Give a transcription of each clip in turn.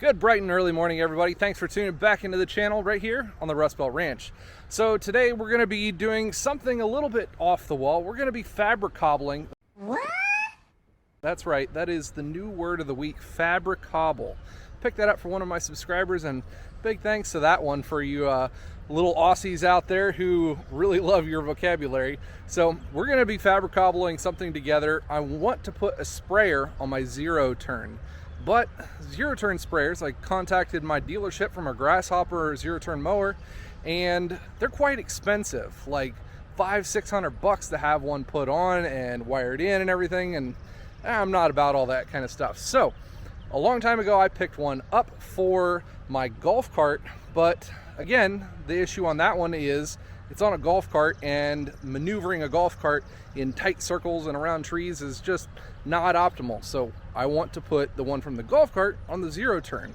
Good bright and early morning, everybody. Thanks for tuning back into the channel right here on the Rust Belt Ranch. So today we're going to be doing something a little bit off the wall. We're going to be fabric cobbling. What? That's right. That is the new word of the week, fabric cobble. Picked that up for one of my subscribers, and big thanks to that one for you little Aussies out there who really love your vocabulary. So we're going to be fabric cobbling something together. I want to put a sprayer on my zero turn. But zero turn sprayers, I contacted my dealership from a grasshopper zero turn mower, and they're quite expensive, like $500-600 to have one put on and wired in and everything, and I'm not about all that kind of stuff. So a long time ago I picked one up for my golf cart, but again, the issue on that one is it's on a golf cart, and maneuvering a golf cart in tight circles and around trees is just not optimal. So I want to put the one from the golf cart on the zero turn,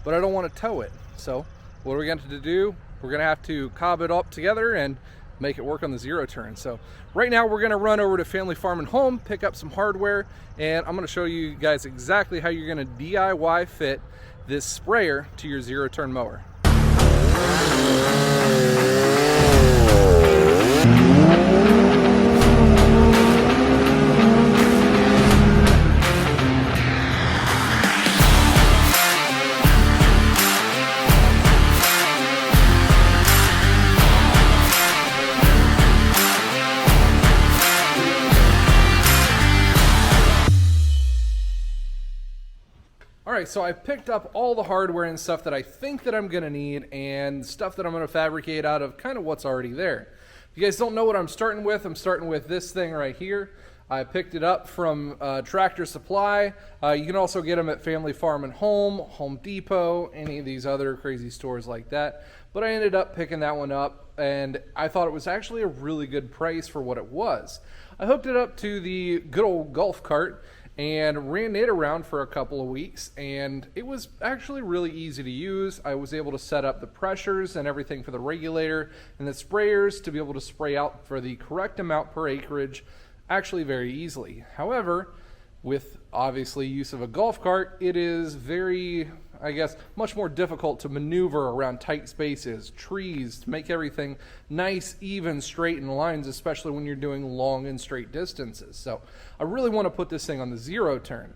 but I don't want to tow it. So what are we going to do? We're going to have to cob it up together and make it work on the zero turn. So right now we're going to run over to Family Farm and Home, pick up some hardware, and I'm going to show you guys exactly how you're going to DIY fit this sprayer to your zero turn mower. Alright, so I picked up all the hardware and stuff that I think that I'm going to need, and stuff that I'm going to fabricate out of kind of what's already there. If you guys don't know what I'm starting with this thing right here. I picked it up from Tractor Supply. You can also get them at Family Farm and Home, Home Depot, any of these other crazy stores like that. But I ended up picking that one up, and I thought it was actually a really good price for what it was. I hooked it up to the good old golf cart and ran it around for a couple of weeks, and it was actually really easy to use. I was able to set up the pressures and everything for the regulator and the sprayers to be able to spray out for the correct amount per acreage actually very easily. However, with obviously use of a golf cart, it is very, I guess, much more difficult to maneuver around tight spaces, trees, to make everything nice, even, straight in lines, especially when you're doing long and straight distances. So I really want to put this thing on the zero turn.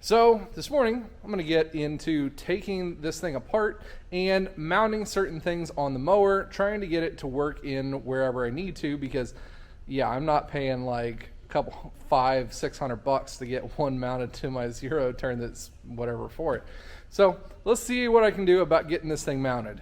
So this morning, I'm going to get into taking this thing apart and mounting certain things on the mower, trying to get it to work in wherever I need to, because yeah, I'm not paying like a couple $500-600 to get one mounted to my zero turn that's whatever for it. So let's see what I can do about getting this thing mounted.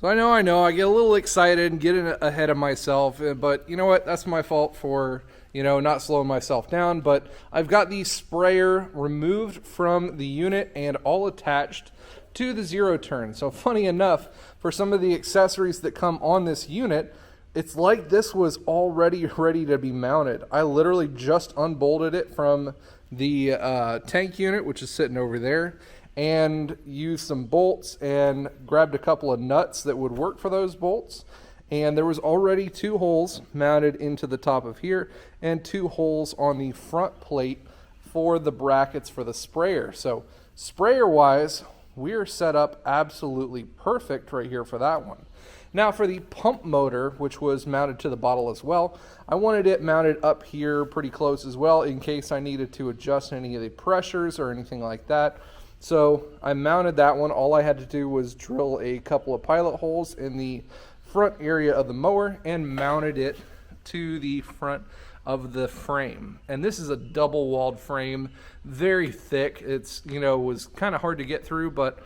So I know, I get a little excited and getting ahead of myself, but you know what? That's my fault for, not slowing myself down. But I've got the sprayer removed from the unit and all attached to the zero turn. So funny enough, for some of the accessories that come on this unit, it's like this was already ready to be mounted. I literally just unbolted it from the tank unit, which is sitting over there, and used some bolts and grabbed a couple of nuts that would work for those bolts. And there was already 2 holes mounted into the top of here and 2 holes on the front plate for the brackets for the sprayer. So sprayer wise, we're set up absolutely perfect right here for that one. Now for the pump motor, which was mounted to the bottle as well, I wanted it mounted up here pretty close as well in case I needed to adjust any of the pressures or anything like that. So I mounted that one. All I had to do was drill a couple of pilot holes in the front area of the mower and mounted it to the front of the frame. And this is a double walled frame, very thick. It's, was kind of hard to get through, but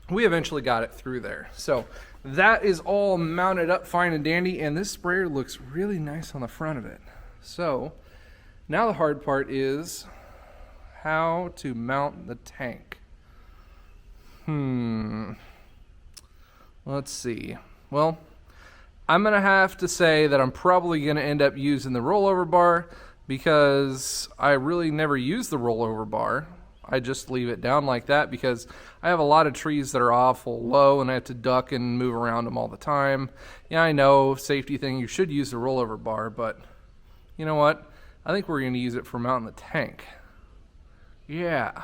we eventually got it through there. So that is all mounted up fine and dandy, and this sprayer looks really nice on the front of it. So now the hard part is how to mount the tank. Let's see. Well, I'm going to have to say that I'm probably going to end up using the rollover bar, because I really never use the rollover bar. I just leave it down like that because I have a lot of trees that are awful low and I have to duck and move around them all the time. Yeah, I know, safety thing, you should use the rollover bar, but you know what? I think we're going to use it for mounting the tank. Yeah.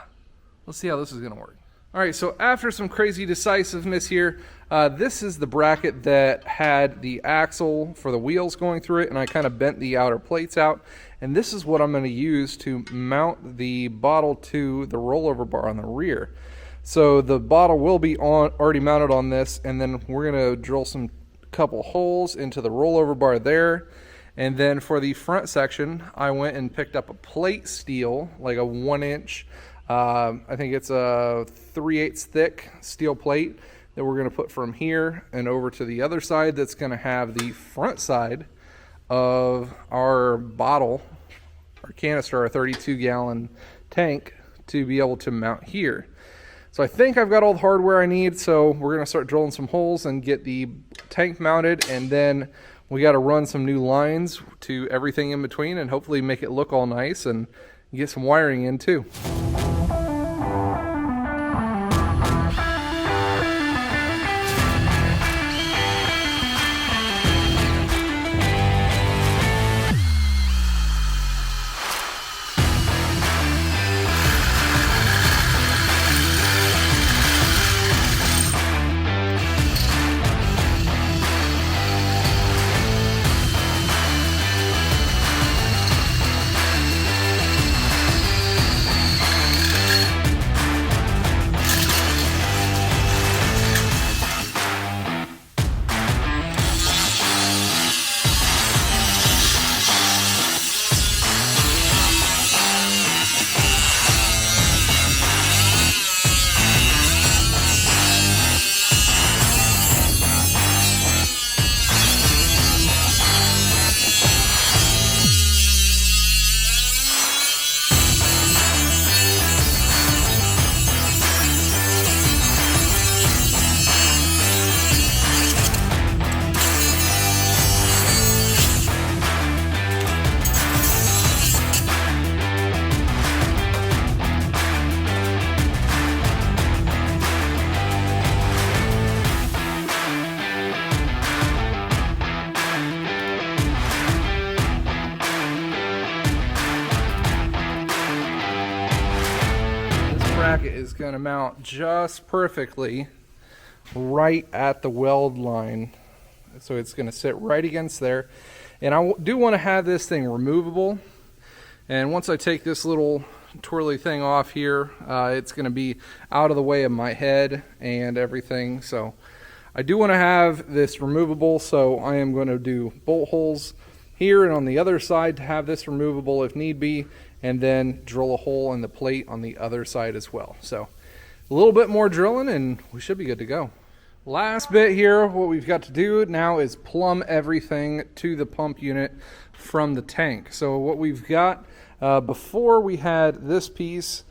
Let's see how this is going to work. All right, so after some crazy decisiveness here, this is the bracket that had the axle for the wheels going through it, and I kind of bent the outer plates out. And this is what I'm going to use to mount the bottle to the rollover bar on the rear. So the bottle will be already mounted on this, and then we're going to drill some couple holes into the rollover bar there. And then for the front section, I went and picked up a plate steel, like a 1-inch. I think it's a 3/8 thick steel plate that we're going to put from here and over to the other side. That's going to have the front side of our bottle, our canister, our 32-gallon tank to be able to mount here. So I think I've got all the hardware I need, so we're going to start drilling some holes and get the tank mounted, and then we got to run some new lines to everything in between and hopefully make it look all nice and get some wiring in too. Bracket is going to mount just perfectly right at the weld line, so it's going to sit right against there. And I do want to have this thing removable, and once I take this little twirly thing off here, it's going to be out of the way of my head and everything. So I do want to have this removable, so I am going to do bolt holes here and on the other side to have this removable if need be, and then drill a hole in the plate on the other side as well. So a little bit more drilling and we should be good to go. Last bit here, what we've got to do now is plumb everything to the pump unit from the tank. So what we've got, before we had this piece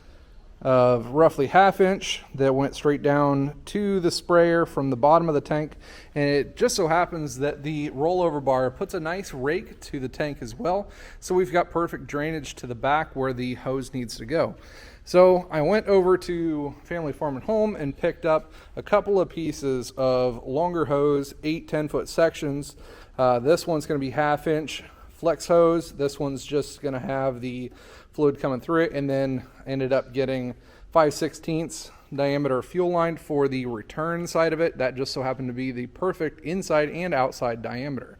of roughly 1/2 inch that went straight down to the sprayer from the bottom of the tank, and it just so happens that the rollover bar puts a nice rake to the tank as well, so we've got perfect drainage to the back where the hose needs to go. So I went over to Family Farm and Home and picked up a couple of pieces of longer hose, 8-10 foot sections. This one's going to be 1/2 inch flex hose. This one's just going to have the fluid coming through it, and then ended up getting 5/16 diameter fuel line for the return side of it. That just so happened to be the perfect inside and outside diameter.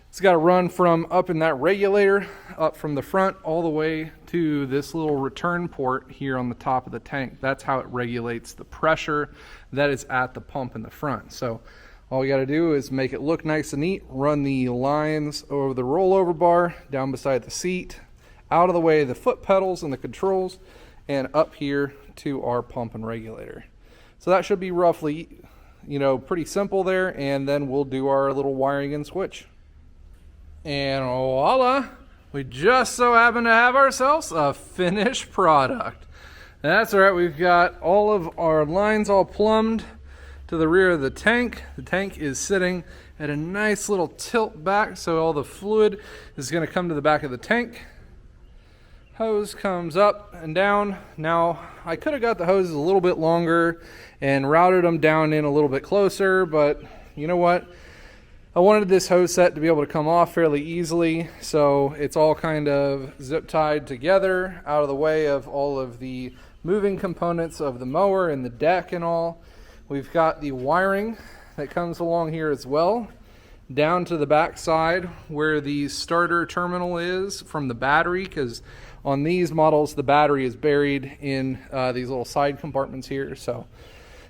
It's got to run from up in that regulator, up from the front all the way to this little return port here on the top of the tank. That's how it regulates the pressure that is at the pump in the front. So all we got to do is make it look nice and neat, run the lines over the rollover bar, down beside the seat, out of the way of the foot pedals and the controls, and up here to our pump and regulator. So that should be roughly, pretty simple there, and then we'll do our little wiring and switch. And voila, we just so happen to have ourselves a finished product. That's all right, we've got all of our lines all plumbed to the rear of the tank. The tank is sitting at a nice little tilt back, so all the fluid is going to come to the back of the tank. Hose comes up and down. Now, I could have got the hoses a little bit longer and routed them down in a little bit closer, but you know what? I wanted this hose set to be able to come off fairly easily, so it's all kind of zip tied together out of the way of all of the moving components of the mower and the deck and all. We've got the wiring that comes along here as well, down to the back side where the starter terminal is from the battery, because on these models the battery is buried in these little side compartments here, so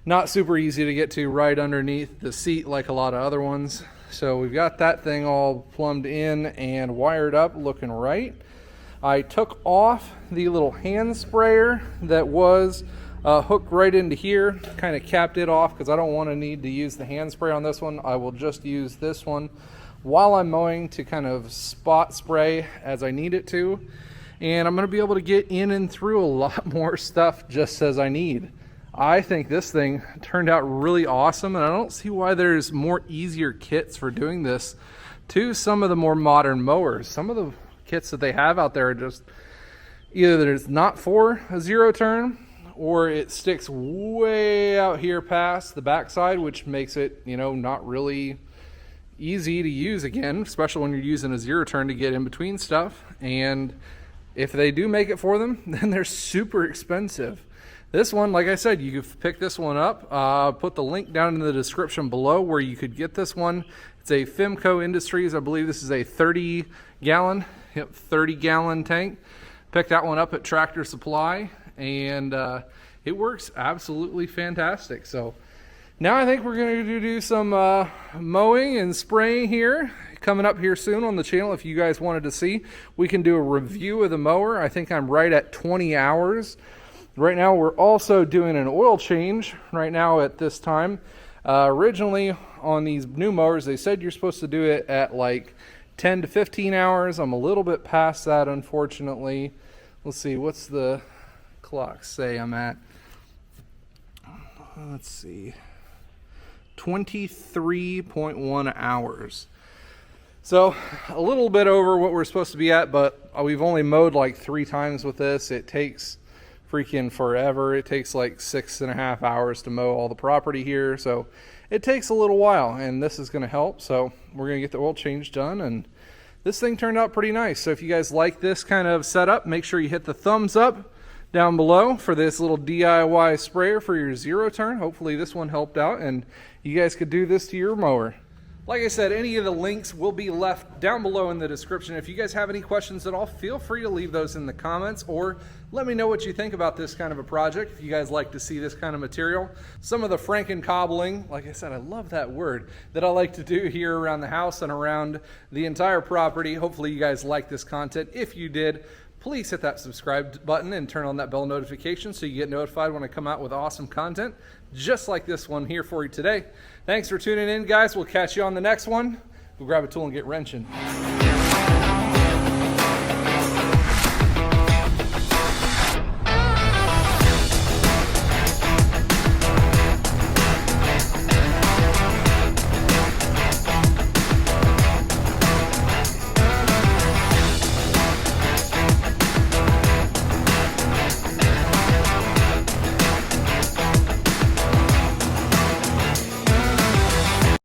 not super easy to get to right underneath the seat like a lot of other ones. So we've got that thing all plumbed in and wired up, looking right. I took off the little hand sprayer that was hooked right into here, kind of capped it off because I don't want to need to use the hand spray on this one. I will just use this one while I'm mowing to kind of spot spray as I need it to. And I'm going to be able to get in and through a lot more stuff just as I need. I think this thing turned out really awesome, and I don't see why there's more easier kits for doing this to some of the more modern mowers. Some of the kits that they have out there are just either that it's not for a zero turn, or it sticks way out here past the backside, which makes it, you know, not really easy to use again, especially when you're using a zero turn to get in between stuff. And if they do make it for them, then they're super expensive. This one, like I said, you could pick this one up. Put the link down in the description below where you could get this one. It's a Femco Industries. I believe this is a 30-gallon tank. Picked that one up at Tractor Supply, and it works absolutely fantastic. So now I think we're going to do some mowing and spraying here. Coming up here soon on the channel, if you guys wanted to see, we can do a review of the mower. I think I'm right at 20 hours. Right now we're also doing an oil change right now at this time. Originally on these new mowers, they said you're supposed to do it at like 10 to 15 hours. I'm a little bit past that, unfortunately. Let's see, what's the clock say I'm at? Let's see, 23.1 hours. So a little bit over what we're supposed to be at, but we've only mowed like 3 times with this. It takes freaking forever. It takes like 6.5 hours to mow all the property here, so it takes a little while, and this is going to help. So we're going to get the oil change done, and this thing turned out pretty nice. So if you guys like this kind of setup, make sure you hit the thumbs up down below for this little DIY sprayer for your zero turn. Hopefully this one helped out and you guys could do this to your mower. Like I said, any of the links will be left down below in the description. If you guys have any questions at all, feel free to leave those in the comments, or let me know what you think about this kind of a project. If you guys like to see this kind of material, some of the franken-cobbling, like I said, I love that word, that I like to do here around the house and around the entire property. Hopefully you guys like this content. If you did, please hit that subscribe button and turn on that bell notification so you get notified when I come out with awesome content just like this one here for you today. Thanks for tuning in, guys. We'll catch you on the next one. We'll grab a tool and get wrenching.